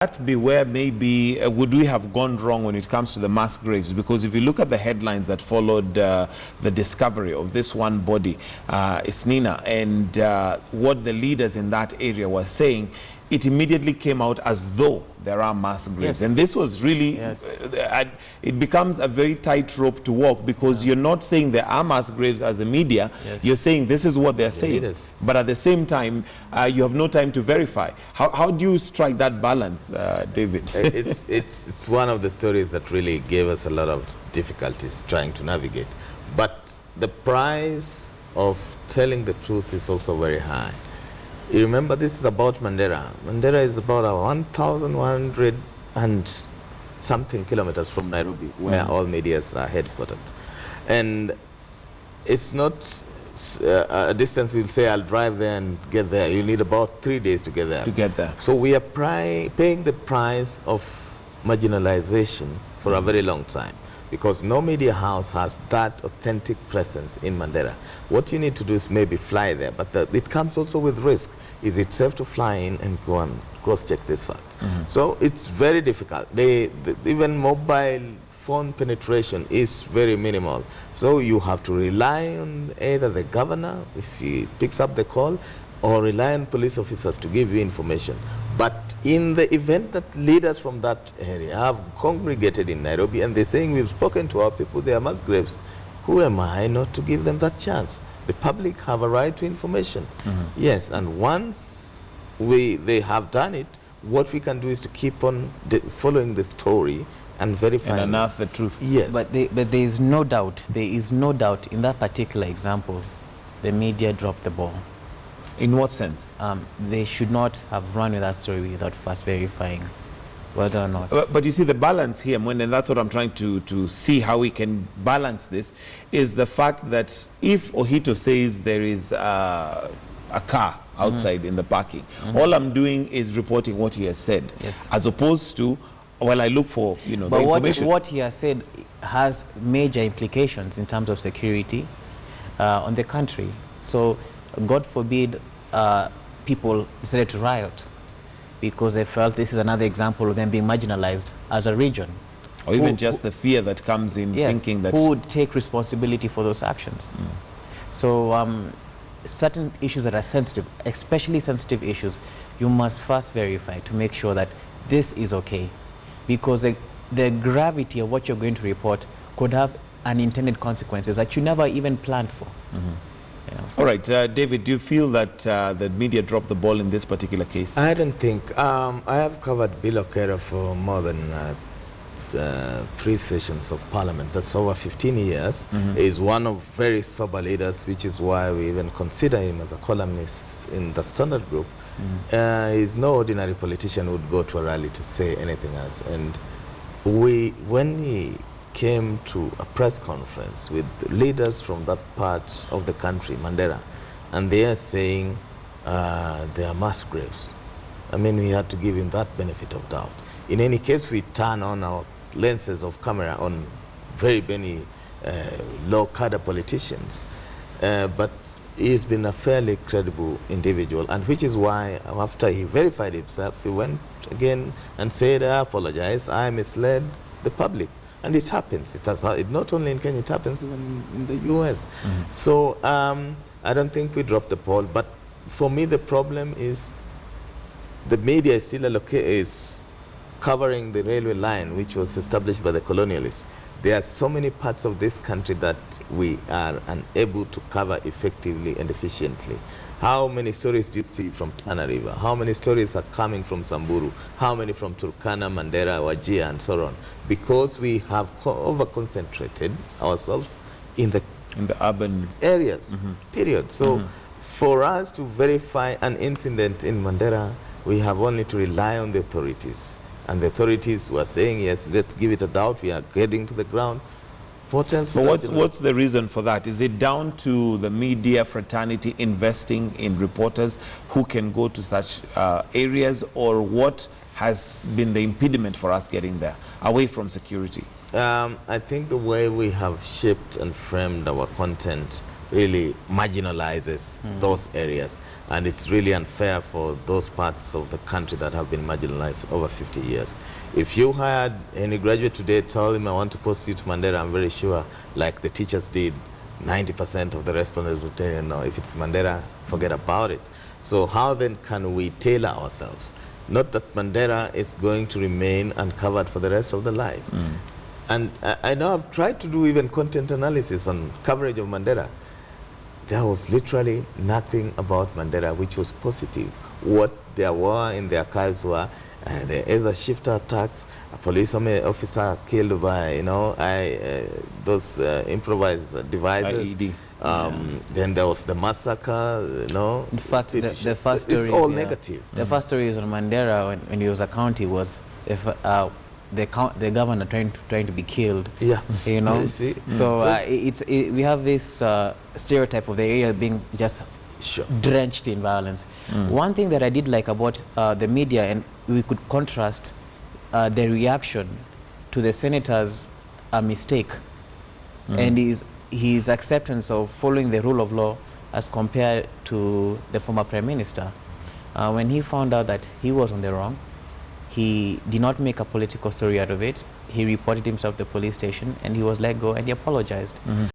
that be where maybe would we have gone wrong when it comes to the mass graves? Because if you look at the headlines that followed the discovery of this one body, Isnina, and what the leaders in that area were saying, it immediately came out as though there are mass graves. Yes. And this was really, it becomes a very tight rope to walk, because you're not saying there are mass graves as a media, you're saying this is what they're saying. But at the same time, you have no time to verify. How do you strike that balance, David? It's one of the stories that really gave us a lot of difficulties trying to navigate. But the price of telling the truth is also very high. You remember, this is about Mandera. Mandera is about 1,100 and something kilometers from Nairobi, where all medias are headquartered. And it's not a distance you'll say, I'll drive there and get there. You need about 3 days to get there. So we are paying the price of marginalization for a very long time, because no media house has that authentic presence in Mandera. What you need to do is maybe fly there, but it comes also with risk. Is it safe to fly in and go and cross-check this fact? So it's very difficult. Even mobile phone penetration is very minimal. So you have to rely on either the governor, if he picks up the call, or rely on police officers to give you information. But in the event that leaders from that area have congregated in Nairobi and they're saying, we've spoken to our people, they are mass graves, who am I not to give them that chance? The public have a right to information. Yes, and once they have done it, what we can do is to keep on following the story and verifying. And unearth the truth. Yes. But there is no doubt, in that particular example, the media dropped the ball. In what sense? They should not have run with that story without first verifying whether or not. But you see, the balance here, and that's what I'm trying to see how we can balance this, is the fact that if Ohito says there is a car outside in the parking, all I'm doing is reporting what he has said, as opposed to, well, I look for, the information. But what he has said has major implications in terms of security on the country. So, God forbid, people decided to riot because they felt this is another example of them being marginalized as a region. Or even just the fear that comes in thinking that... Who would take responsibility for those actions? So certain issues that are sensitive, especially sensitive issues, you must first verify to make sure that this is okay. Because the gravity of what you're going to report could have unintended consequences that you never even planned for. All right, David, do you feel that the media dropped the ball in this particular case? I don't think. I have covered Bill Okero for more than 3 sessions of Parliament. That's over 15 years. He's one of very sober leaders, which is why we even consider him as a columnist in the Standard Group. He's no ordinary politician who would go to a rally to say anything else. And when he came to a press conference with leaders from that part of the country, Mandera, and they are saying they are mass graves. I mean, we had to give him that benefit of doubt. In any case, we turn on our lenses of camera on very many low-cadre politicians, but he's been a fairly credible individual, and which is why after he verified himself, he went again and said, I apologize, I misled the public. And it happens. It has, not only in Kenya, it happens even in the US. So I don't think we dropped the ball. But for me, the problem is the media is still is covering the railway line, which was established by the colonialists. There are so many parts of this country that we are unable to cover effectively and efficiently. How many stories do you see from Tana River? How many stories are coming from Samburu? How many from Turkana, Mandera, Wajir, and so on? Because we have over-concentrated ourselves in the urban areas, period. So for us to verify an incident in Mandera, we have only to rely on the authorities. And the authorities were saying, yes, let's give it a doubt. We are getting to the ground. What else? But what's the reason for that? Is it down to the media fraternity investing in reporters who can go to such areas, or what has been the impediment for us getting there, away from security? I think the way we have shaped and framed our content really marginalizes those areas. And it's really unfair for those parts of the country that have been marginalized over 50 years. If you hired any graduate today, tell him I want to post you to Mandera, I'm very sure, like the teachers did, 90% of the respondents will tell you, no, if it's Mandera, forget about it. So how then can we tailor ourselves? Not that Mandera is going to remain uncovered for the rest of the life. And I know I've tried to do even content analysis on coverage of Mandera. There was literally nothing about Mandera which was positive. What there were in the archives were there is a shifter attacks, a police officer killed by, you know, those improvised devices. Then there was the massacre, you know. In fact, the first story it's all negative. The first story is on Mandera when he was a county was if the governor trying to be killed. Yeah, you know. You see? So we have this stereotype of the area being just drenched in violence. One thing that I did like about the media, and we could contrast the reaction to the senator's mistake and his acceptance of following the rule of law as compared to the former prime minister. When he found out that he was on the wrong, he did not make a political story out of it. He reported himself to the police station and he was let go and he apologized.